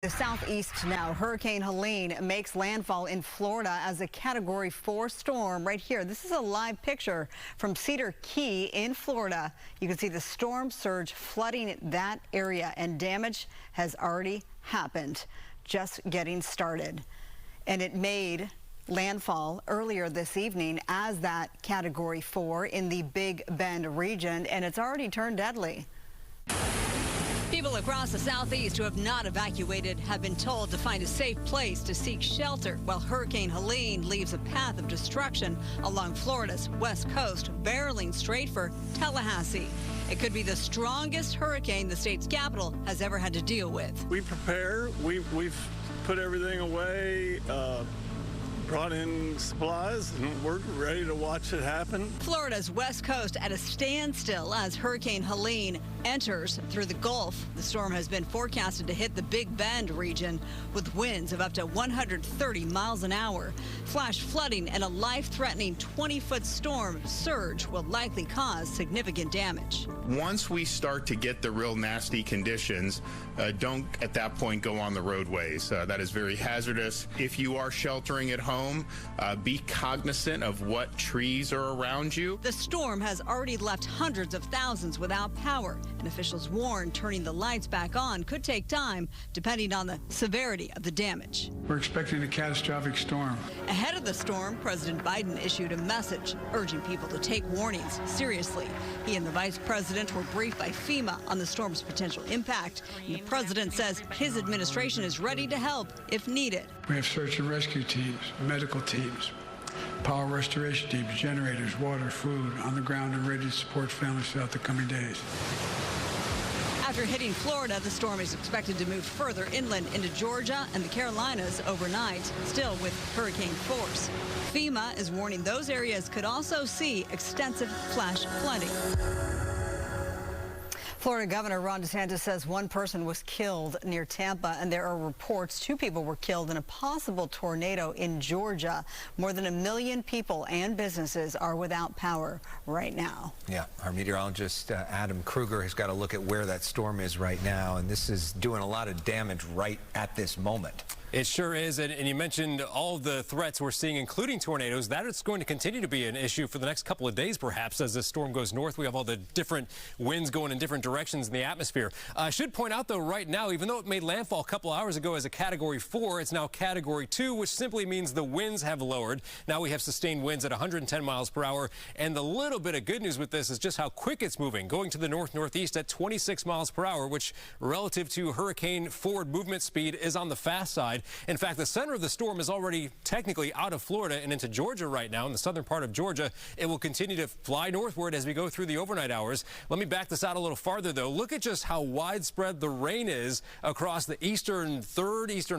The southeast now. Hurricane Helene makes landfall in Florida as a Category 4 storm right here. This is a live picture from Cedar Key in Florida. You can see the storm surge flooding that area, and damage has already happened, just getting started. And it made landfall earlier this evening as that Category 4 in the Big Bend region, and it's already turned deadly. People across the southeast who have not evacuated have been told to find a safe place to seek shelter, while Hurricane Helene leaves a path of destruction along Florida's west coast, barreling straight for Tallahassee. It could be the strongest hurricane the state's capital has ever had to deal with. We prepare. We've put everything away. Brought in supplies, and we're ready to watch it happen. Florida's west coast at a standstill as Hurricane Helene enters through the Gulf. The storm has been forecasted to hit the Big Bend region with winds of up to 130 miles an hour. Flash flooding and a life-threatening 20-foot storm surge will likely cause significant damage. Once we start to get the real nasty conditions, don't at that point go on the roadways. That is very hazardous. If you are sheltering at home, be cognizant of what trees are around you. The storm has already left hundreds of thousands without power, and officials warn turning the lights back on could take time, depending on the severity of the damage. We're expecting a catastrophic storm. Ahead of the storm, President Biden issued a message urging people to take warnings seriously. He and the vice president were briefed by FEMA on the storm's potential impact, and the president says his administration is ready to help if needed. We have search and rescue teams, medical teams, power restoration teams, generators, water, food on the ground and ready to support families throughout the coming days. After hitting Florida, the storm is expected to move further inland into Georgia and the Carolinas overnight, still with hurricane force. FEMA is warning those areas could also see extensive flash flooding. Florida Governor Ron DeSantis says one person was killed near Tampa, and there are reports 2 people were killed in a possible tornado in Georgia. More than 1 million people and businesses are without power right now. Yeah, our meteorologist Adam Kruger has got a look at where that storm is right now, and this is doing a lot of damage right at this moment. It sure is, and you mentioned all of the threats we're seeing, including tornadoes. That is going to continue to be an issue for the next couple of days, perhaps, as this storm goes north. We have all the different winds going in different directions in the atmosphere. I should point out, though, right now, even though it made landfall a couple hours ago as a Category 4, it's now Category 2, which simply means the winds have lowered. Now we have sustained winds at 110 miles per hour, and the little bit of good news with this is just how quick it's moving, going to the north-northeast at 26 miles per hour, which relative to hurricane forward movement speed is on the fast side. In fact, the center of the storm is already technically out of Florida and into Georgia right now, in the southern part of Georgia. It will continue to fly northward as we go through the overnight hours. Let me back this out a little farther, though. Look at just how widespread the rain is across the eastern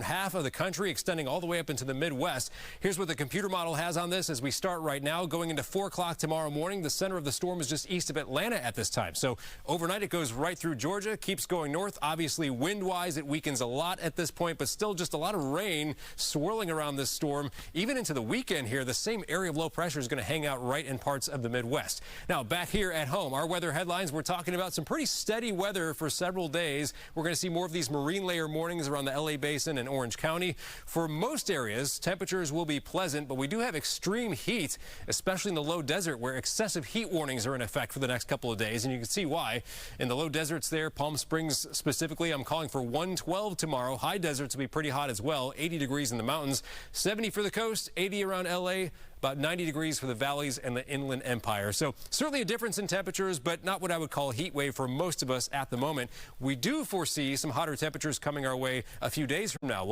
half of the country, extending all the way up into the Midwest. Here's what the computer model has on this as we start right now. Going into 4 o'clock tomorrow morning, the center of the storm is just east of Atlanta at this time. So overnight, it goes right through Georgia, keeps going north. Obviously, wind-wise, it weakens a lot at this point, but still just a lot of rain swirling around this storm. Even into the weekend here, the same area of low pressure is going to hang out right in parts of the Midwest. Now, back here at home, our weather headlines, we're talking about some pretty steady weather for several days. We're going to see more of these marine layer mornings around the LA Basin and Orange County. For most areas, temperatures will be pleasant, but we do have extreme heat, especially in the low desert, where excessive heat warnings are in effect for the next couple of days, and you can see why. In the low deserts there, Palm Springs specifically, I'm calling for 112 tomorrow. High deserts will be pretty hot as well. 80 degrees in the mountains, 70 for the coast, 80 around LA, about 90 degrees for the valleys and the Inland Empire. So certainly a difference in temperatures, but not what I would call a heat wave for most of us at the moment. We do foresee some hotter temperatures coming our way a few days from now.